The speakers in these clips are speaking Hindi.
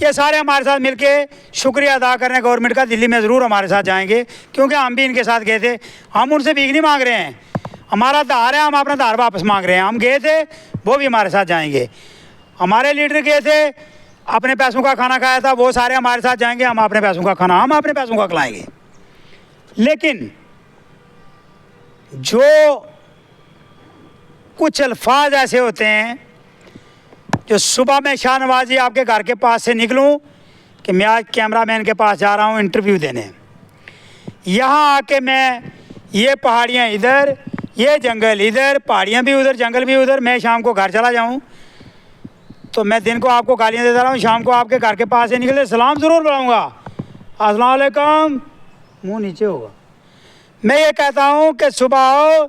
ये सारे हमारे साथ मिलके शुक्रिया अदा करने गवर्नमेंट का। दिल्ली में ज़रूर हमारे साथ जाएंगे, क्योंकि हम भी इनके साथ गए थे। हम उनसे भीख नहीं मांग रहे हैं, हमारा धार है, हम अपना धार वापस मांग रहे हैं। हम गए थे, वो भी हमारे साथ जाएंगे। हमारे लीडर गए थे, अपने पैसों का खाना खाया था, वो सारे हमारे साथ जाएंगे। हम अपने पैसों का खाना हम अपने पैसों का खिलाएंगे। लेकिन जो कुछ अल्फाज ऐसे होते हैं, जो सुबह मैं शाहनवाज जी आपके घर के पास से निकलूं कि मैं आज कैमरामैन के पास जा रहा हूं इंटरव्यू देने, यहाँ आके मैं ये पहाड़ियाँ इधर, ये जंगल इधर, पहाड़ियाँ भी उधर, जंगल भी उधर, मैं शाम को घर चला जाऊं, तो मैं दिन को आपको गालियाँ देता रहा हूँ, शाम को आपके घर के पास से निकले सलाम ज़रूर बुलाऊँगा, अस्सलाम वालेकुम, मुँह नीचे होगा। मैं ये कहता हूँ कि सुबह आओ,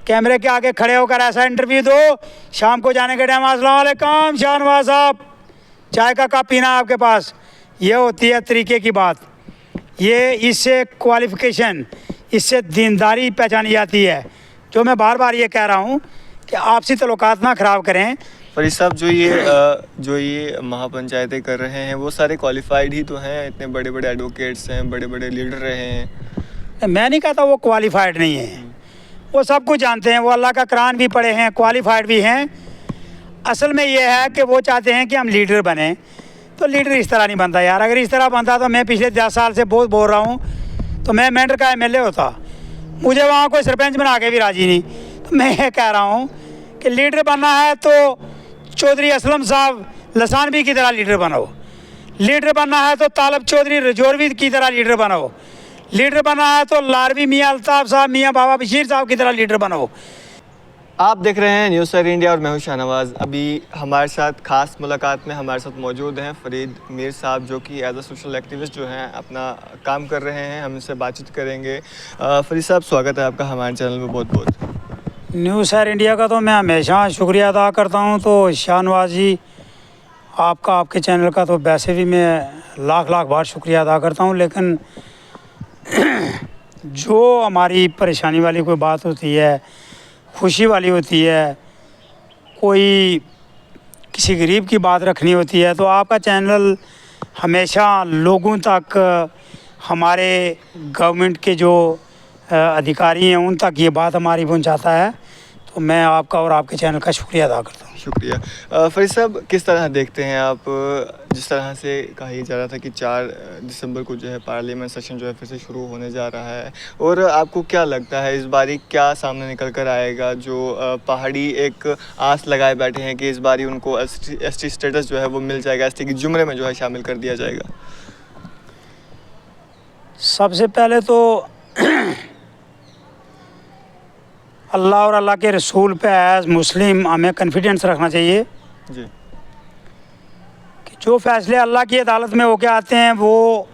कैमरे के आगे खड़े होकर ऐसा इंटरव्यू दो, शाम को जाने के टाइम अस्सलाम वालेकुम शाहनवाज साहब, चाय का कप पीना आपके पास। ये होती है तरीके की बात। ये इससे क्वालिफ़िकेशन, इससे दीनदारी पहचानी जाती है। जो मैं बार बार ये कह रहा हूँ कि आपसी तल्लुकात ना ख़राब करें। फरीद साहब, जो ये महापंचायतें कर रहे हैं वो सारे क्वालिफाइड ही तो हैं, इतने बड़े बड़े एडवोकेट्स हैं, बड़े बड़े लीडर रहे हैं। मैं नहीं कहता वो क्वालिफाइड नहीं है, वो सब कुछ जानते हैं, वो अल्लाह का कुरान भी पढ़े हैं, क्वालिफाइड भी हैं। असल में ये है कि वो चाहते हैं कि हम लीडर बने, तो लीडर इस तरह नहीं बनता यार। अगर इस तरह बनता तो मैं पिछले 10 साल से बहुत बोल रहा हूँ, तो मैं मेंढर का MLA होता, मुझे वहाँ कोई सरपंच बना के भी राजी नहीं। तो मैं ये कह रहा हूँ कि लीडर बनना है तो चौधरी असलम साहब लसानवी की तरह लीडर बनाओ, लीडर बनना है तो तालब चौधरी रजौरवी की तरह लीडर बनाओ, लीडर बना है तो लारवी मियाँ अल्ताफ़ साहब, मियाँ बाबा बशीर साहब की तरह लीडर बनाओ। आप देख रहे हैं न्यूज़ सर इंडिया और मैं हूं शाहनवाज। अभी हमारे साथ खास मुलाकात में हमारे साथ मौजूद हैं फ़रीद मीर साहब, जो कि एज अ सोशल एक्टिविस्ट जो हैं अपना काम कर रहे हैं। हम इनसे बातचीत करेंगे। फ़रीद साहब, स्वागत है आपका हमारे चैनल में। बहुत बहुत न्यूज़ सर इंडिया का तो मैं हमेशा शुक्रिया अदा करता हूँ। तो शाहनवाज जी आपका, आपके चैनल का तो वैसे भी मैं लाख लाख बार शुक्रिया अदा करता हूँ। लेकिन जो हमारी परेशानी वाली कोई बात होती है, खुशी वाली होती है, कोई किसी गरीब की बात रखनी होती है, तो आपका चैनल हमेशा लोगों तक, हमारे गवर्नमेंट के जो अधिकारी हैं उन तक ये बात हमारी पहुंचाता है। तो मैं आपका और आपके चैनल का शुक्रिया अदा करता हूँ। शुक्रिया। फ़रीद साहब, किस तरह देखते हैं आप, जिस तरह से कहा जा रहा था कि 4 दिसंबर को जो है पार्लियामेंट सेशन जो है फिर से शुरू होने जा रहा है, और आपको क्या लगता है इस बारी क्या सामने निकल कर आएगा? जो पहाड़ी एक आस लगाए बैठे हैं कि इस बारी उनको ST स्टेटस जो है वो मिल जाएगा, ST की जुमरे में जो है शामिल कर दिया जाएगा। सबसे पहले तो अल्लाह और अल्लाह के रसूल पे एज मुस्लिम हमें कॉन्फिडेंस रखना चाहिए जी, कि जो फ़ैसले अल्लाह की अदालत में होके आते हैं वो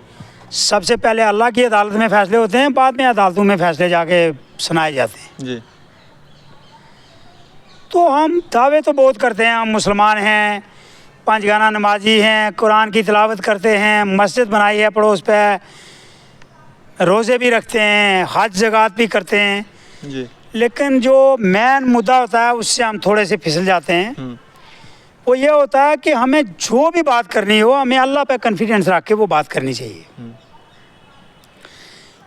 सबसे पहले अल्लाह की अदालत में फ़ैसले होते हैं, बाद में अदालतों में फ़ैसले जाके सुनाए जाते हैं। जी। तो हम दावे तो बहुत करते हैं, हम मुसलमान हैं, 5 गाना नमाजी हैं, कुरान की तिलावत करते हैं, मस्जिद बनाई है पड़ोस पे, रोज़े भी रखते हैं, हज ज़कात भी करते हैं। जी। लेकिन जो मेन मुद्दा होता है उससे हम थोड़े से फिसल जाते हैं। वो ये होता है कि हमें जो भी बात करनी हो, हमें अल्लाह पे कॉन्फिडेंस रख के वो बात करनी चाहिए।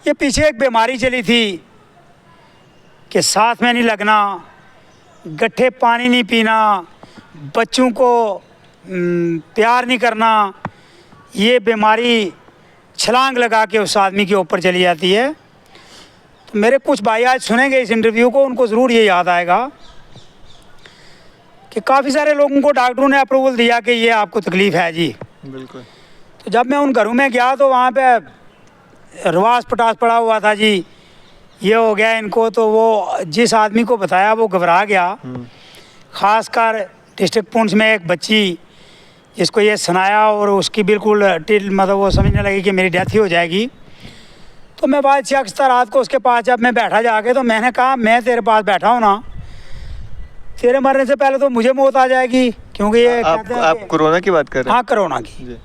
ये पीछे एक बीमारी चली थी कि साथ में नहीं लगना, गट्ठे पानी नहीं पीना, बच्चों को प्यार नहीं करना, ये बीमारी छलांग लगा के उस आदमी के ऊपर चली जाती है। तो मेरे कुछ भाई आज सुनेंगे इस इंटरव्यू को, उनको ज़रूर ये याद आएगा कि काफ़ी सारे लोगों को डॉक्टरों ने अप्रूवल दिया कि ये आपको तकलीफ़ है जी। बिल्कुल। तो जब मैं उन घरों में गया तो वहाँ पे रवास पटास पड़ा हुआ था जी, ये हो गया इनको। तो वो जिस आदमी को बताया वो घबरा गया। ख़ासकर डिस्ट्रिक्ट पुंछ में एक बच्ची जिसको ये सुनाया और उसकी बिल्कुल मतलब वो समझने लगी कि मेरी डेथ ही हो जाएगी। तो मैं बाद शख्स था रात को उसके पास जब मैं बैठा जाके, तो मैंने कहा मैं तेरे पास बैठा हूँ ना, तेरे मरने से पहले तो मुझे मौत आ जाएगी, क्योंकि ये आप कोरोना की बात कर रहे हैं? हाँ, कोरोना की जी।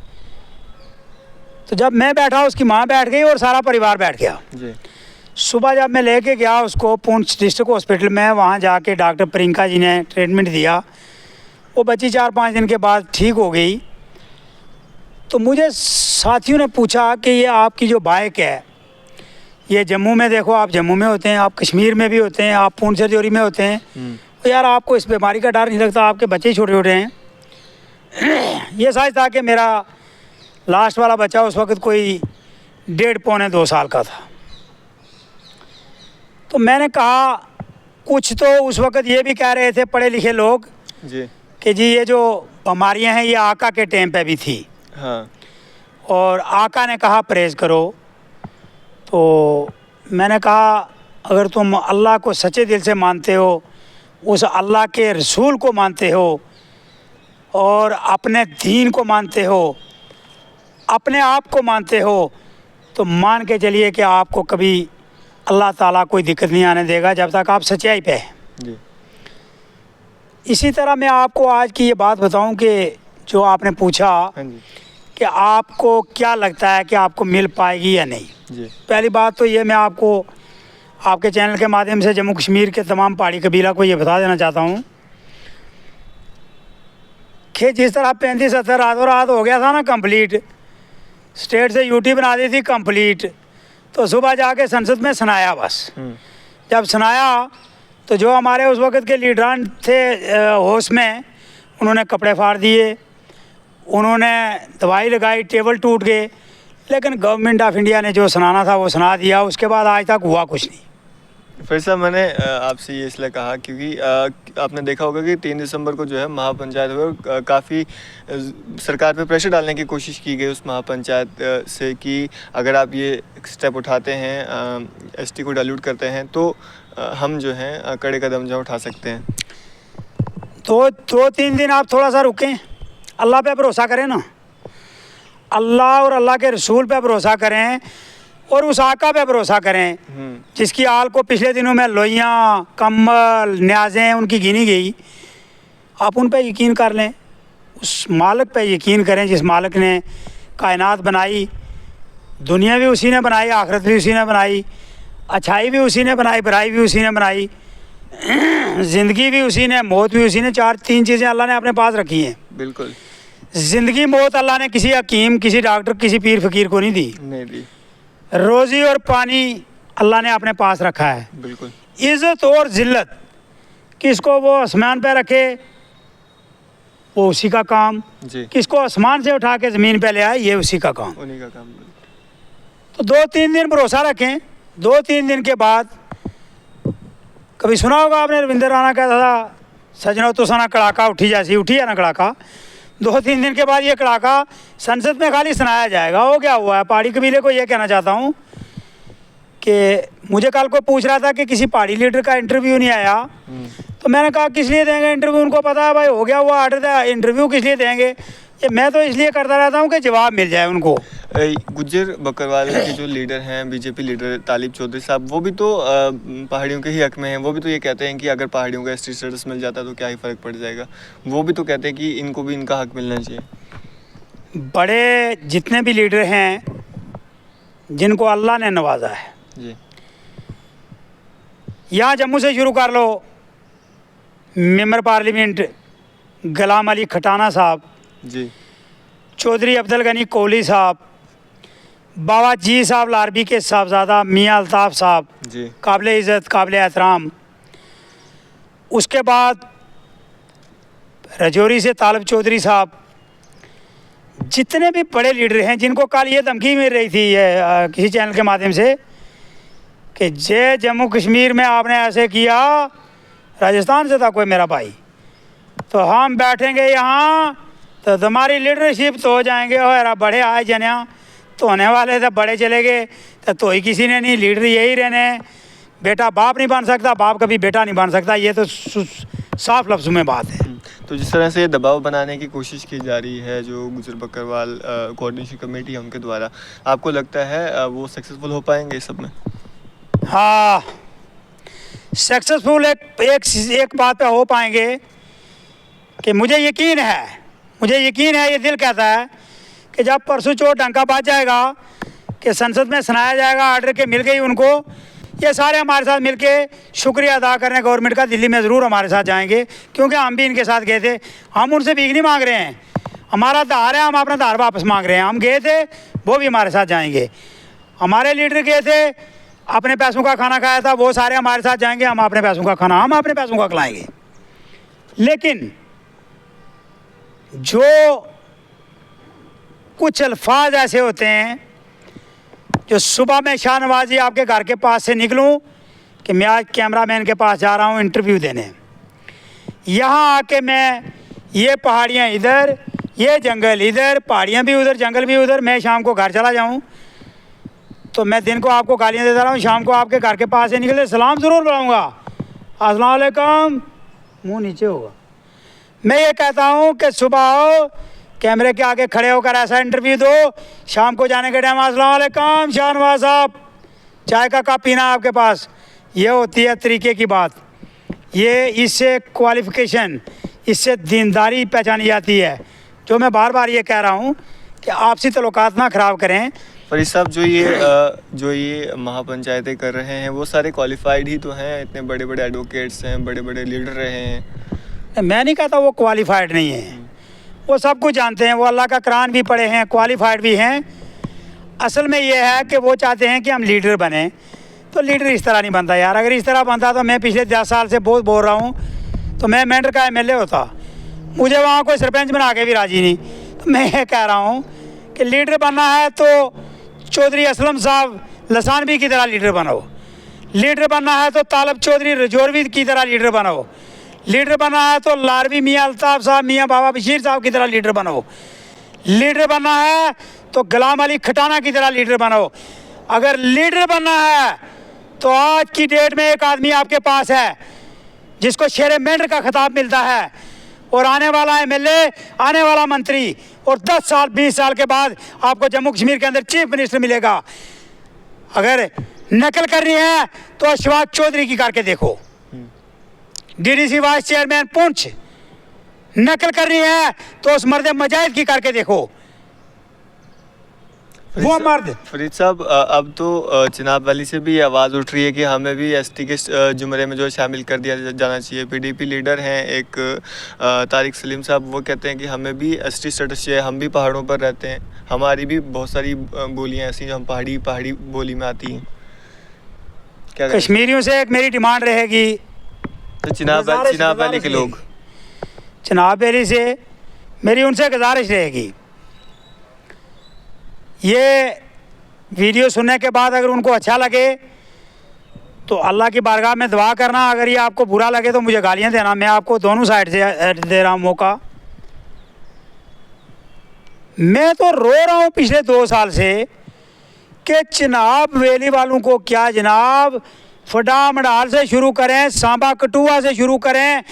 तो जब मैं बैठा उसकी माँ बैठ गई और सारा परिवार बैठ गया जी। सुबह जब मैं लेके गया उसको पुंछ डिस्ट्रिक्ट हॉस्पिटल में, वहाँ जाके डॉक्टर प्रियंका जी ने ट्रीटमेंट दिया। वो बच्ची 4-5 दिन के बाद ठीक हो गई। तो मुझे साथियों ने पूछा कि ये आपकी जो बाइक है, ये जम्मू में देखो, आप जम्मू में होते हैं, आप कश्मीर में भी होते हैं, आप पूंछ राजौरी में होते हैं, तो यार आपको इस बीमारी का डर नहीं लगता, आपके बच्चे ही छोटे छोटे हैं। ये साइज था कि मेरा लास्ट वाला बच्चा उस वक्त कोई 1.5-2 साल का था। तो मैंने कहा, कुछ तो उस वक्त ये भी कह रहे थे पढ़े लिखे लोग जी कि जी ये जो बीमारियां हैं ये आका के टाइम पे भी थी, हाँ और आका ने कहा परहेज़ करो। तो मैंने कहा, अगर तुम अल्लाह को सच्चे दिल से मानते हो, उस अल्लाह के रसूल को मानते हो, और अपने दीन को मानते हो, अपने आप को मानते हो, तो मान के चलिए कि आपको कभी अल्लाह ताला कोई दिक्कत नहीं आने देगा जब तक आप सच्चाई पे हैं। जी इसी तरह मैं आपको आज की ये बात बताऊं कि जो आपने पूछा हाँ जी कि आपको क्या लगता है कि आपको मिल पाएगी या नहीं। जी पहली बात तो ये मैं आपको आपके चैनल के माध्यम से जम्मू कश्मीर के तमाम पहाड़ी कबीला को ये बता देना चाहता हूँ कि जिस तरह 35-70 रातों रात हो गया था ना कंप्लीट, स्टेट से यूटी बना दी थी कंप्लीट, तो सुबह जाके संसद में सुनाया बस। जब सुनाया तो जो हमारे उस वक़्त के लीडरान थे होश में, उन्होंने कपड़े फाड़ दिए, उन्होंने दवाई लगाई, टेबल टूट गए, लेकिन गवर्नमेंट ऑफ इंडिया ने जो सुनाना था वो सुना दिया। उसके बाद आज तक हुआ कुछ नहीं। फिर साहब मैंने आपसे ये इसलिए कहा क्योंकि आपने देखा होगा कि 3 दिसंबर को जो है महापंचायत हुई और काफ़ी सरकार पे प्रेशर डालने की कोशिश की गई उस महापंचायत से कि अगर आप ये स्टेप उठाते हैं, एसटी को डाइल्यूट करते हैं, तो हम जो हैं कड़े कदम जो उठा सकते हैं। तो 2-3 दिन आप थोड़ा सा रुकें, अल्लाह पे भरोसा करें ना, अल्लाह और अल्लाह के रसूल पे भरोसा करें और उस आका पे भरोसा करें जिसकी आल को पिछले दिनों में लोइयाँ, कम्बल, न्याज़ें उनकी गिनी गई। आप उन पे यकीन कर लें, उस मालिक पे यकीन करें जिस मालिक ने कायनात बनाई, दुनिया भी उसी ने बनाई, आखिरत भी उसी ने बनाई, अच्छाई भी उसी ने बनाई, बुराई भी उसी ने बनाई, ज़िंदगी भी उसी ने, मौत भी उसी ने। 3 चीज़ें अल्लाह ने अपने पास रखी हैं। बिल्कुल। ज़िंदगी मौत अल्लाह ने किसी हकीम, किसी डॉक्टर, किसी पीर फ़कीर को नहीं दी। रोज़ी और पानी अल्लाह ने अपने पास रखा है। बिल्कुल। इज़्ज़त और ज़िल्लत किसको वो आसमान पे रखे वो उसी का काम, जी। किसको आसमान से उठा के ज़मीन पे ले आए ये उसी का काम। उन्हीं का काम। तो 2-3 दिन भरोसा रखें। 2-3 दिन के बाद, कभी सुना होगा आपने रविंद्र राणा कहता था, सजनो तो सना कड़ाका उठी जैसी उठी है ना कड़ाका। 2-3 दिन के बाद ये कड़ाका संसद में खाली सुनाया जाएगा। वो क्या हुआ है, पहाड़ी कबीले को ये कहना चाहता हूँ कि मुझे कल को पूछ रहा था कि किसी पहाड़ी लीडर का इंटरव्यू नहीं आया, तो मैंने कहा किस लिए देंगे इंटरव्यू, उनको पता है भाई हो गया हुआ ऑर्डर था, इंटरव्यू किस लिए देंगे। ये मैं तो इसलिए करता रहता हूँ कि जवाब मिल जाए उनको। गुज्जर बकरवाल के जो लीडर हैं, बीजेपी लीडर तालिब चौधरी साहब, वो भी तो पहाड़ियों के ही हक में हैं। वो भी तो ये कहते हैं कि अगर पहाड़ियों का एसटी स्टेटस मिल जाता तो क्या ही फ़र्क पड़ जाएगा। वो भी तो कहते हैं कि इनको भी इनका हक मिलना चाहिए। बड़े जितने भी लीडर हैं जिनको अल्लाह ने नवाजा है, जी। यहाँ जम्मू से शुरू कर लो, मेंबर पार्लियामेंट गुलाम अली खटाना साहब, जी। चौधरी अब्दुल गनी कोहली साहब, बाबा जी साहब लारबी के साहबजादा मियाँ अल्ताफ़ साहब, जी। काबिल इज़्ज़त, काबिल एहतराम। उसके बाद राजौरी से तालिब चौधरी साहब, जितने भी बड़े लीडर हैं जिनको कल ये धमकी मिल रही थी किसी चैनल के माध्यम से कि जे जम्मू कश्मीर में आपने ऐसे किया, राजस्थान से था कोई मेरा भाई, तो हम बैठेंगे यहाँ तो तुम्हारी लीडरशिप तो हो जाएंगे। और बड़े आए जनिया तो होने वाले थे, बड़े चले गए तो ही किसी ने नहीं, लीडर यही रहने, बेटा बाप नहीं बन सकता, बाप कभी बेटा नहीं बन सकता। ये तो साफ लफ्ज़ों में बात है। तो जिस तरह से दबाव बनाने की कोशिश की जा रही है जो गुज्जर बकरवाल कोऑर्डिनेशन कमेटी है उनके द्वारा, आपको लगता है वो सक्सेसफुल हो पाएंगे इस सब में? हाँ, सक्सेसफुल एक बात पे हो पाएंगे कि मुझे यकीन है, ये दिल कहता है कि जब परसों चौथ डंका बज जाएगा कि संसद में सुनाया जाएगा ऑर्डर के मिल गई उनको, ये सारे हमारे साथ मिलके शुक्रिया अदा करने गवर्नमेंट का दिल्ली में ज़रूर हमारे साथ जाएंगे, क्योंकि हम भी इनके साथ गए थे। हम उनसे भीख नहीं मांग रहे हैं, हमारा आधार है, हम अपना आधार वापस मांग रहे हैं। हम गए थे, वो भी हमारे साथ जाएंगे। हमारे लीडर गए थे, अपने पैसों का खाना खाया था, वो सारे हमारे साथ जाएंगे। हम अपने पैसों का खाना हम अपने पैसों का खिलाएंगे। लेकिन जो कुछ अल्फाज ऐसे होते हैं, जो सुबह मैं शाहनवाजी आपके घर के पास से निकलूं कि मैं आज कैमरामैन के पास जा रहा हूं इंटरव्यू देने, यहाँ आके मैं ये पहाड़ियाँ इधर, ये जंगल इधर, पहाड़ियाँ भी उधर, जंगल भी उधर, मैं शाम को घर चला जाऊँ तो मैं दिन को आपको गालियाँ देता रहा हूँ, शाम को आपके घर के पास से निकले सलाम ज़रूर बुलाऊँगा, अस्सलाम वालेकुम, मुँह नीचे होगा। मैं ये कहता हूँ कि सुबह आओ, कैमरे के आगे खड़े होकर ऐसा इंटरव्यू दो, शाम को जाने के टाइम अस्सलाम वालेकुम शाहनवाज साहब, चाय का कप पीना आपके पास। ये होती है तरीके की बात। ये इससे क्वालिफ़िकेशन, इससे दीनदारी पहचानी जाती है। जो मैं बार बार ये कह रहा हूँ कि आपसी तल्लुकात ना ख़राब करें। फरीद साहब, जो ये महापंचायतें कर रहे हैं वो सारे क्वालिफाइड ही तो हैं, इतने बड़े बड़े एडवोकेट्स हैं, बड़े बड़े लीडर रहे हैं। मैं नहीं कहता वो क्वालिफाइड नहीं है, वो सब कुछ जानते हैं, वो अल्लाह का कुरान भी पढ़े हैं, क्वालिफाइड भी हैं। असल में ये है कि वो चाहते हैं कि हम लीडर बने, तो लीडर इस तरह नहीं बनता यार। अगर इस तरह बनता तो मैं पिछले 10 साल से बहुत बोल रहा हूँ, तो मैं मेंढर का MLA होता, मुझे वहाँ कोई सरपंच बना के भी राजी नहीं। तो मैं ये कह रहा हूँ कि लीडर बनना है तो चौधरी असलम साहब लसानवी की तरह लीडर बनो, लीडर बनना है तो तालब चौधरी रजौरवी की तरह लीडर बनो, लीडर बनना है तो लारवी मियाँ अल्ताफ़ साहब, मियाँ बाबा बशीर साहब की तरह लीडर बनो, लीडर बनना है तो गुलाम अली खटाना की तरह लीडर बनो। अगर लीडर बनना है तो आज की डेट में एक आदमी आपके पास है जिसको शेर मेंढर का खिताब मिलता है, और आने वाला MLA, आने वाला मंत्री, और 10 साल 20 साल के बाद आपको जम्मू कश्मीर के अंदर चीफ मिनिस्टर मिलेगा। अगर नकल करनी है तो अशफाक चौधरी की करके देखो, DDC वाइस चेयरमैन पुंछ। नकल करनी है तो उस मर्द मजाहिद की करके देखो, वो मर्द। फरीद साहब, अब तो चिनाब वैली से भी आवाज़ उठ रही है कि हमें भी ST के जुमरे में जो शामिल कर दिया जाना चाहिए। PDP लीडर हैं एक तारिक सलीम साहब, वो कहते हैं कि हमें भी ST स्टेटस चाहिए, हम भी पहाड़ों पर रहते हैं, हमारी भी बहुत सारी बोलियां ऐसी जो हम पहाड़ी बोली में आती हैं। क्या कश्मीरियों से एक मेरी डिमांड रहेगी, तो चिनाब वैली के लोग, चिनाब वैली से मेरी उनसे गुजारिश रहेगी, ये वीडियो सुनने के बाद अगर उनको अच्छा लगे तो अल्लाह की बारगाह में दुआ करना, अगर ये आपको बुरा लगे तो मुझे गालियाँ देना, मैं आपको दोनों साइड से दे रहा हूँ मौका। मैं तो रो रहा हूँ पिछले 2 साल से कि चिनाब वैली वालों को क्या जनाब, फडा मडाल से शुरू करें, सांबा कठुआ से शुरू करें,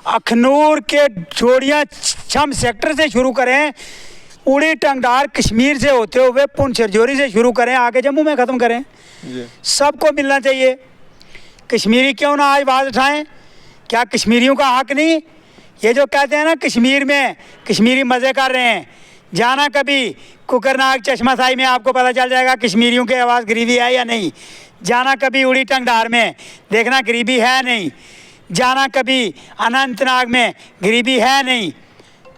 अखनूर के जोड़ियाँ छम सेक्टर से शुरू करें, उड़ी टंगडार कश्मीर से होते हुए पुंछ रजौरी से शुरू करें, आगे जम्मू में ख़त्म करें। सबको मिलना चाहिए। कश्मीरी क्यों ना आज आवाज़ उठाएं? क्या कश्मीरियों का हक नहीं? ये जो कहते हैं ना कश्मीर में कश्मीरी मज़े कर रहे हैं, जाना कभी कुकरनाग चश्मा साई में, आपको पता चल जाएगा कश्मीरियों की आवाज़ गरीबी है या नहीं। जाना कभी उड़ी टंगडार में, देखना गरीबी है नहीं। जाना कभी अनंतनाग में, गरीबी है नहीं।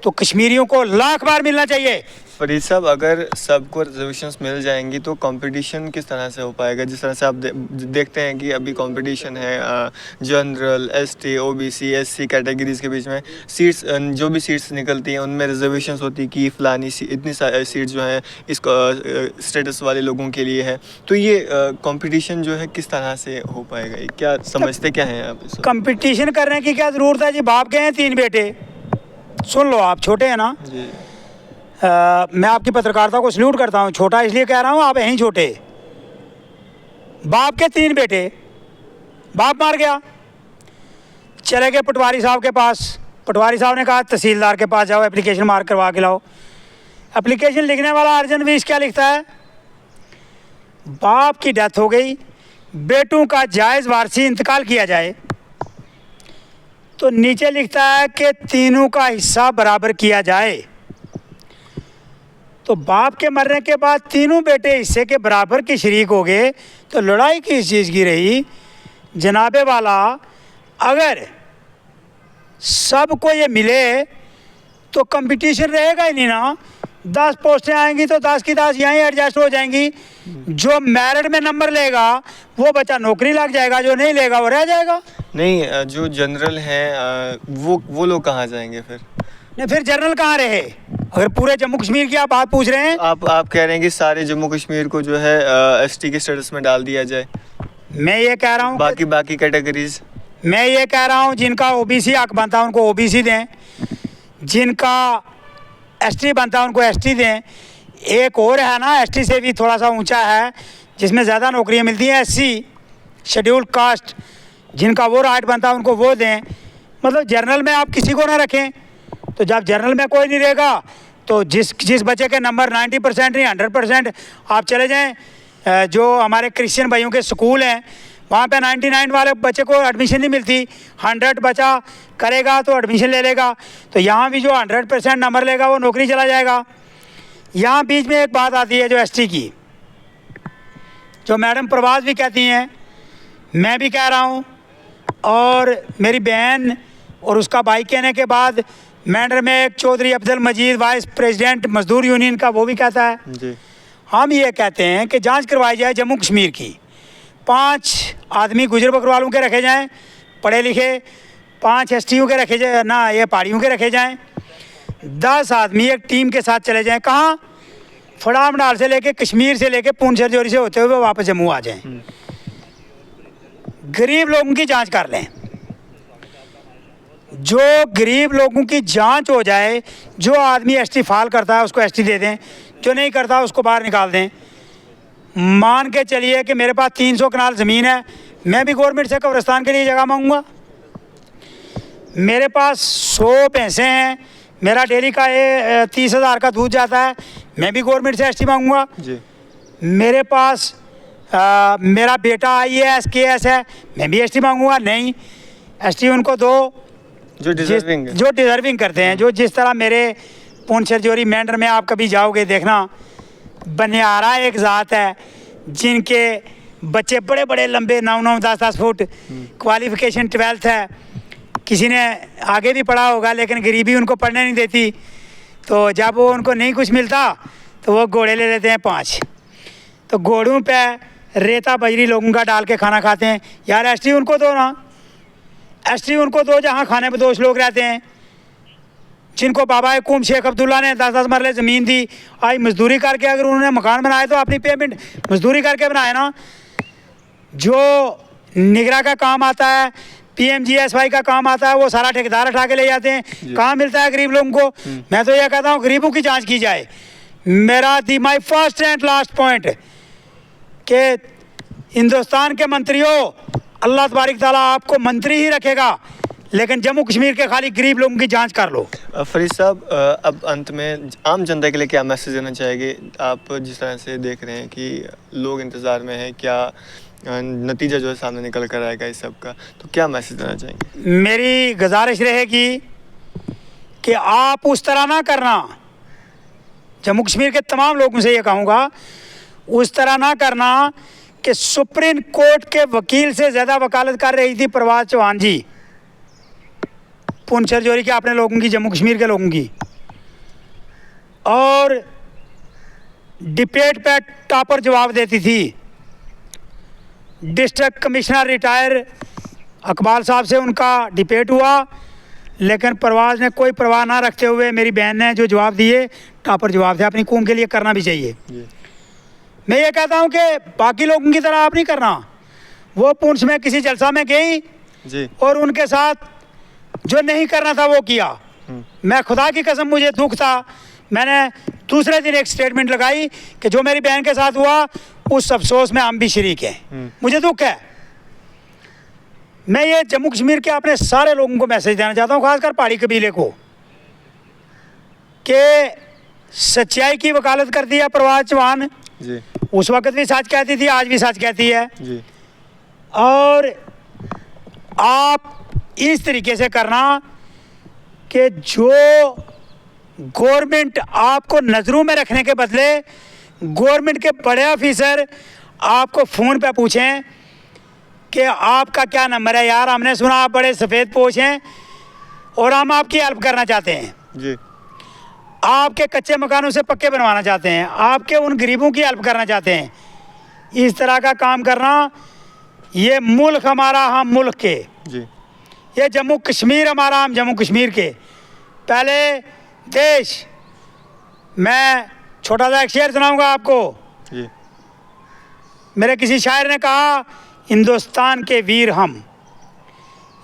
तो कश्मीरियों को लाख बार मिलना चाहिए। फरीद साहब, अगर सबको रिजर्वेशंस मिल जाएंगी तो कंपटीशन किस तरह से हो पाएगा? जिस तरह से आप देखते हैं कि अभी कंपटीशन है general, ST, OBC, SC categories के बीच में, सीट्स जो भी सीट्स निकलती हैं उनमें रिजर्वेशंस होती कि फ़लानी इतनी सीट्स जो हैं इस स्टेटस वाले लोगों के लिए है। तो ये कंपटीशन जो है किस तरह से हो पाएगा? क्या समझते क्या हैं आप? कंपटीशन करने की क्या ज़रूरत है जी? बाप के हैं 3 बेटे, सुन लो, आप छोटे हैं ना जी। मैं आपकी पत्रकारिता को सल्यूट करता हूँ, छोटा इसलिए कह रहा हूँ, आप हैं ही छोटे। बाप के 3 बेटे, बाप मार गया, चले गए पटवारी साहब के पास। पटवारी साहब ने कहा तहसीलदार के पास जाओ, एप्लीकेशन मार्क करवा के लाओ। एप्लीकेशन लिखने वाला अर्जन विश क्या लिखता है? बाप की डेथ हो गई, बेटों का जायज़ वारसी इंतकाल किया जाए, तो नीचे लिखता है कि तीनों का हिस्सा बराबर किया जाए। तो बाप के मरने के बाद तीनों बेटे हिस्से के बराबर के शरीक हो गए, तो लड़ाई किस चीज़ की रही? जनाबे वाला, अगर सबको ये मिले तो कंपटीशन रहेगा ही नहीं ना। 10 पोस्टें आएंगी तो 10 की 10 यहीं एडजस्ट हो जाएंगी। जो मेरिट में नंबर लेगा वो बच्चा नौकरी लग जाएगा, जो नहीं लेगा वो रह जाएगा। नहीं, जो जनरल हैं वो लोग कहाँ जाएंगे फिर? नहीं, फिर जनरल कहाँ रहे? अगर पूरे जम्मू कश्मीर की आप बात पूछ रहे हैं, आप कह रहे हैं कि सारे जम्मू कश्मीर को जो है एसटी के स्टेटस में डाल दिया जाए, मैं ये कह रहा हूँ बाकी कैटेगरीज? मैं ये कह रहा हूँ जिनका ओबीसी हक बनता है उनको ओबीसी दें, जिनका एसटी बनता है उनको एसटी दें। एक और है ना, एसटी से भी थोड़ा सा ऊंचा है जिसमें ज़्यादा नौकरियां मिलती हैं, एससी शेड्यूल्ड कास्ट, जिनका वो राइट बनता है उनको वो दें। मतलब जनरल में आप किसी को ना रखें। तो जब जनरल में कोई नहीं रहेगा तो जिस बच्चे के नंबर 90% नहीं 100%, आप चले जाएं जो हमारे क्रिश्चियन भाइयों के स्कूल हैं वहाँ पे 99 वाले बच्चे को एडमिशन नहीं मिलती। 100 बच्चा करेगा तो एडमिशन ले लेगा। तो यहाँ भी जो 100% नंबर लेगा वो नौकरी चला जाएगा। यहाँ बीच में एक बात आती है जो एसटी की, जो मैडम प्रवास भी कहती हैं, मैं भी कह रहा हूँ, और मेरी बहन और उसका भाई कहने के बाद मैंडर में एक चौधरी अब्दुल मजीद वाइस प्रेसिडेंट मजदूर यूनियन का, वो भी कहता है जी। हम ये कहते हैं कि जांच करवाई जाए जम्मू कश्मीर की। 5 आदमी गुजर बकरवालों के रखे जाएं, पढ़े लिखे, 5 एसटीयू के रखे जाए ना, ये पहाड़ियों के रखे जाएं। 10 आदमी एक टीम के साथ चले जाएं, कहाँ? फड़ामडाल से लेके कश्मीर से लेके पुंछ राजौरी से होते हुए वापस जम्मू आ जाएं। गरीब लोगों की जांच कर लें। जो गरीब लोगों की जांच हो जाए, जो आदमी एसटी फाल करता है उसको एसटी दे दें, जो नहीं करता उसको बाहर निकाल दें। मान के चलिए कि मेरे पास 300 कनाल ज़मीन है, मैं भी गवर्नमेंट से कब्रिस्तान के लिए जगह मांगूंगा। मेरे पास 100 भैंसें हैं, मेरा डेली का 30,000 का दूध जाता है, मैं भी गवर्नमेंट से एसटी मांगूंगा। जी। मेरे पास मेरा बेटा IAS KS है, मैं भी एसटी मांगूंगा। नहीं, एसटी उनको दो जो डिज़र्विंग करते हैं। जो जिस तरह मेरे पुंछ राजौरी मेंढर में आप कभी जाओगे देखना, बनियारा एक ज़ात है जिनके बच्चे बड़े बड़े लंबे 9-9 10-10 फुट, क्वालिफ़िकेशन 12th है, किसी ने आगे भी पढ़ा होगा लेकिन गरीबी उनको पढ़ने नहीं देती। तो जब वो उनको नहीं कुछ मिलता तो वो घोड़े ले लेते हैं 5। तो घोड़ों पे रेता बजरी लोगों का डाल के खाना खाते हैं। यार एसटी उनको दो ना, एसटी उनको दो जहाँ खाने बदोश लोग रहते हैं, जिनको बाबा हुकुम शेख अब्दुल्ला ने 10-10 मरले ज़मीन दी। आज मजदूरी करके अगर उन्होंने मकान बनाए तो अपनी पेमेंट मजदूरी करके बनाए ना। जो निगरा का काम आता है, PMGSY का काम आता है, वो सारा ठेकेदार उठा के ले जाते हैं। कहाँ मिलता है गरीब लोगों को? मैं तो यह कहता हूँ गरीबों की जांच की जाए। मेरा my first and last point कि हिंदुस्तान के मंत्रियों, अल्लाह तबारक ताला आपको मंत्री ही रखेगा, लेकिन जम्मू कश्मीर के खाली गरीब लोगों की जांच कर लो। फरीद साहब, अब अंत में आम जनता के लिए क्या मैसेज देना चाहेंगे? आप जिस तरह से देख रहे हैं कि लोग इंतज़ार में हैं, क्या नतीजा जो है सामने निकल कर आएगा इस सब का, तो क्या मैसेज देना चाहेंगे? मेरी गुजारिश रहेगी कि आप उस तरह ना करना, जम्मू कश्मीर के तमाम लोगों से ये कहूँगा, उस तरह ना करना कि सुप्रीम कोर्ट के वकील से ज़्यादा वकालत कर रही थी प्रवास चौहान जी, पुंछ राजौरी के अपने लोगों की, जम्मू कश्मीर के लोगों की, और डिबेट पे टॉपर जवाब देती थी। डिस्ट्रिक्ट कमिश्नर रिटायर अकबाल साहब से उनका डिबेट हुआ, लेकिन प्रवास ने कोई परवाह ना रखते हुए मेरी बहन ने जो जवाब दिए, टॉपर जवाब थे। अपनी कौम के लिए करना भी चाहिए। मैं ये कहता हूँ कि बाकी लोगों की तरह आप नहीं करना। वो पुंछ में किसी जलसा में गई जी, और उनके साथ जो नहीं करना था वो किया। मैं खुदा की कसम, मुझे दुख था। मैंने दूसरे दिन एक स्टेटमेंट लगाई कि जो मेरी बहन के साथ हुआ उस अफसोस में हम भी शरीक हैं। मुझे दुख है। मैं ये जम्मू कश्मीर के अपने सारे लोगों को मैसेज देना चाहता हूँ, खासकर पहाड़ी कबीले को, कि सच्चाई की वकालत करती है प्रवास चौहान जी, उस वक्त भी सच कहती थी, आज भी सच कहती है। जी। और आप इस तरीके से करना कि जो गवर्नमेंट आपको नज़रों में रखने के बदले गवर्नमेंट के बड़े ऑफिसर आपको फ़ोन पे पूछें कि आपका क्या नंबर है, यार हमने सुना आप बड़े सफ़ेद पोश हैं और हम आपकी हेल्प करना चाहते हैं। जी। आपके कच्चे मकानों से पक्के बनवाना चाहते हैं, आपके उन गरीबों की हेल्प करना चाहते हैं। इस तरह का काम करना, ये मुल्क हमारा, हम मुल्क के, जी ये जम्मू कश्मीर हमारा, हम जम्मू कश्मीर के। पहले देश, मैं छोटा सा एक शेर सुनाऊंगा आपको। जी मेरे किसी शायर ने कहा, हिंदुस्तान के वीर हम,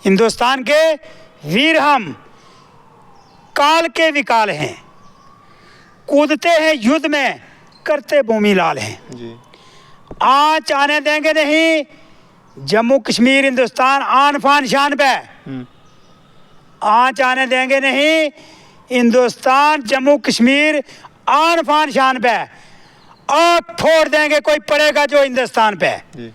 हिंदुस्तान के वीर हम, काल के विकाल हैं, कूदते हैं युद्ध में, करते भूमि लाल हैं। जी आँच आने देंगे नहीं, जम्मू कश्मीर हिंदुस्तान आन फान शान पे। आँच आने देंगे नहीं, हिंदुस्तान जम्मू कश्मीर आन फान शान पे। आँख फोड़ देंगे कोई पड़ेगा जो हिंदुस्तान पे। जी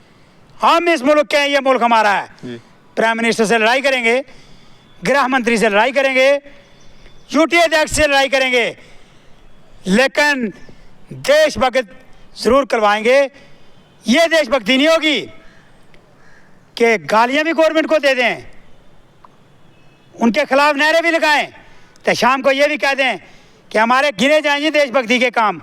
हम इस मुल्क के हैं, ये मुल्क हमारा है। जी प्राइम मिनिस्टर से लड़ाई करेंगे, गृह मंत्री से लड़ाई करेंगे, यूटीए अध्यक्ष से लड़ाई करेंगे, लेकिन देशभक्त जरूर करवाएंगे। ये देशभक्ति नहीं होगी कि गालियां भी गवर्नमेंट को दे दें, उनके खिलाफ नारे भी लगाएं, तो शाम को ये भी कह दें कि हमारे गिने जाएंगे देशभक्ति के काम।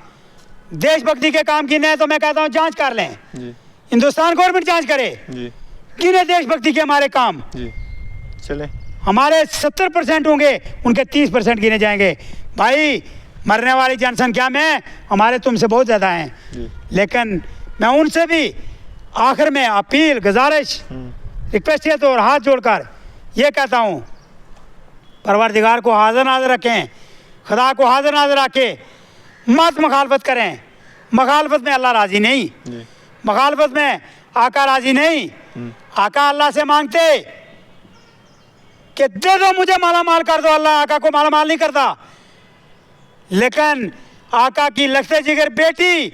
देशभक्ति के काम गिने तो मैं कहता हूँ जांच कर लें, जी हिंदुस्तान गवर्नमेंट जांच करे, जी गिने देशभक्ति के हमारे काम। जी चले हमारे 70% होंगे, उनके 30% गिने जाएंगे। भाई, मरने वाली जनसंख्या में हमारे तुमसे बहुत ज़्यादा हैं, जी लेकिन मैं उनसे भी आखिर में अपील, गुजारिश, रिक्वेस्ट है तो हाथ जोड़कर ये कहता हूँ, परवरदिगार को हाजिर नाज़िर रखें, खुदा को हाजिर नाज़िर रखें, मत मुखालफत करें। मुखालफत में अल्लाह राज़ी नहीं, जी मुखालफत में आका राज़ी नहीं। आका अल्लाह से मांगते कि दे दो मुझे, माला माल कर दो। अल्लाह आका को माला माल नहीं करता, लेकिन आका की लखते जिगर बेटी,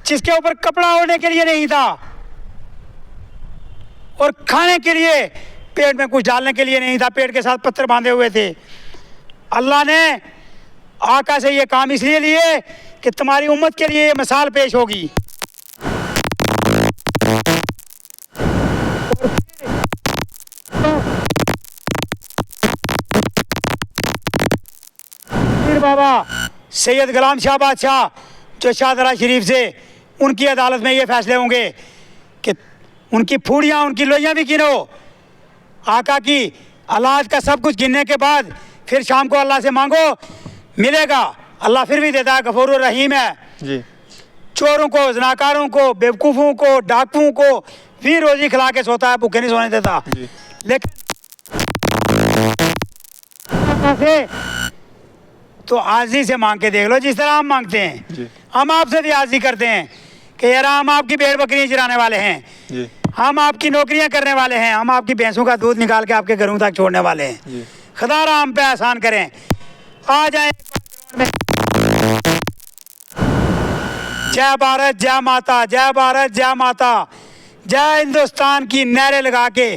जिसके ऊपर कपड़ा ओढ़ने के लिए नहीं था और खाने के लिए, पेट में कुछ डालने के लिए नहीं था, पेट के साथ पत्थर बांधे हुए थे, अल्लाह ने आका से ये काम इसलिए लिए कि तुम्हारी उम्मत के लिए ये मिसाल पेश होगी। फिर बाबा सैयद गुलाम शाह बादशाह जो शाहदरा शरीफ से, उनकी अदालत में ये फैसले होंगे कि उनकी फूड़ियाँ, उनकी लोइयाँ भी गिनो। आका की औलाद का सब कुछ गिनने के बाद फिर शाम को अल्लाह से मांगो, मिलेगा। अल्लाह फिर भी देता है, गफूर रहीम है। जी चोरों को, जनाकारों को, बेवकूफ़ों को, डाकुओं को भी रोज़ी खिला के सोता है, भूखे नहीं सोने देता। जी लेकिन तो आजी से मांग के देख लो, जिस तरह हम मांगते हैं। जी हम आपसे भी आजी करते हैं कि यार हम आपकी भेड़ बकरियाँ चराने वाले हैं, जी हम आपकी नौकरियां करने वाले हैं, हम आपकी भैंसों का दूध निकाल के आपके घरों तक छोड़ने वाले हैं। जी खुदा हम पे आसान करें। आ जाए जय भारत, जय माता, जय भारत, जय माता, जय हिंदुस्तान की नारे लगा के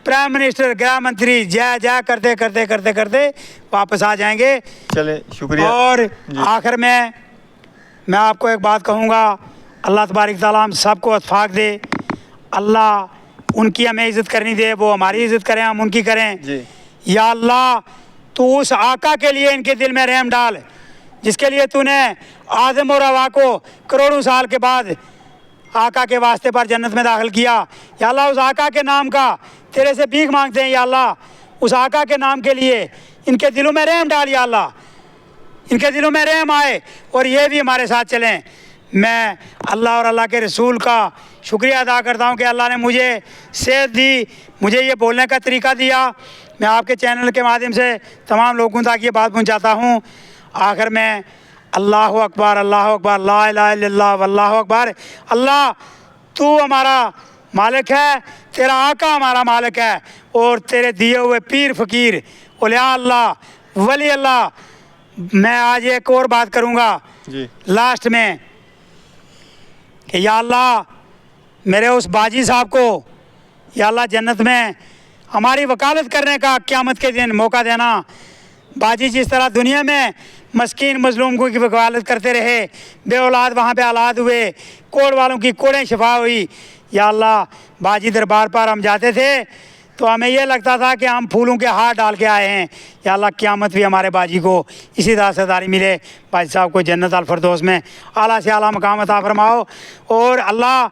प्राइम मिनिस्टर, गृह मंत्री जय जय करते करते करते करते वापस आ जाएंगे। चले, शुक्रिया। और जी। आखिर में मैं आपको एक बात कहूँगा, अल्लाह तबारक तआला हम सबको इत्फाक दे, अल्लाह उनकी हमें इज़्ज़त करनी दे, वो हमारी इज़्ज़त करें, हम उनकी करें। जी या अल्लाह, तू उस आका के लिए इनके दिल में रहम डाल जिसके लिए तूने आदम और हवा को करोड़ों साल के बाद आका के वास्ते पर जन्नत में दाखिल किया। या अल्लाह, उस आका के नाम का तेरे से भीख मांगते हैं। या अल्लाह, उस आका के नाम के लिए इनके दिलों में रहम डाल। या अल्लाह, इनके दिलों में रहम आए और ये भी हमारे साथ चलें। मैं अल्लाह और अल्लाह के रसूल का शुक्रिया अदा करता हूँ कि अल्लाह ने मुझे सेहत दी, मुझे ये बोलने का तरीका दिया। मैं आपके चैनल के माध्यम से तमाम लोगों तक ये बात पहुँचाता हूँ। आखिर में अल्लाह अकबर, अल्लाह अकबर, ला इलाहा इल्लल्लाह वल्लाहु अकबर। अल्लाह, तू हमारा मालिक है, तेरा आका हमारा मालिक है, और तेरे दिए हुए पीर फ़कीर औलिया अल्लाह, वली अल्लाह। मैं आज एक और बात करूँगा जी लास्ट में कि या अल्लाह, मेरे उस बाजी साहब को या अल्लाह जन्नत में हमारी वकालत करने का क़यामत के दिन मौका देना। बाजी जिस तरह दुनिया में मस्कीन मजलूम को की वकालत करते रहे, बे औलाद वहाँ पे औलाद हुए, कोड़ वालों की कोड़ें शफा हुई। या अल्लाह, बाजी दरबार पर हम जाते थे तो हमें ये लगता था कि हम फूलों के हार डाल के आए हैं। या अल्लाह क़यामत भी हमारे बाजी को इसी तरह सेदारी मिले, बाजी साहब को जन्नत अल फिरदौस में आला से आला मकाम अता फरमाओ। और अल्लाह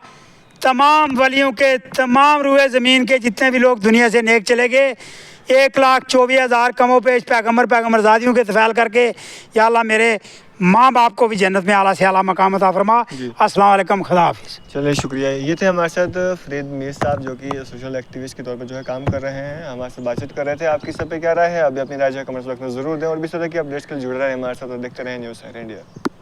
तमाम वलियों के, तमाम रूए ज़मीन के जितने भी लोग दुनिया से नेक चले गए, 1,24,000 कमो पेश पैगम्बरजादियों के तफ़ैल करके या अल्लाह मेरे माँ बाप को भी जन्नत में आला से आला मकाम अता फरमा। अस्सलाम वालेकुम, खुदा हाफिज़। चलिए शुक्रिया। ये थे हमारे साथ फरीद मीर साहब, जो कि सोशल एक्टिविस्ट के तौर पर जो है काम कर रहे हैं, हमारे साथ बातचीत कर रहे थे। आपकी सब पे क्या राय है, अभी अपनी राय जो है कमेंट्स बॉक्स में ज़रूर दें और भी इस तरह की अपडेट्स के लिए जुड़े रहें हमारे साथ और देखते रहें न्यूज़ इंडिया।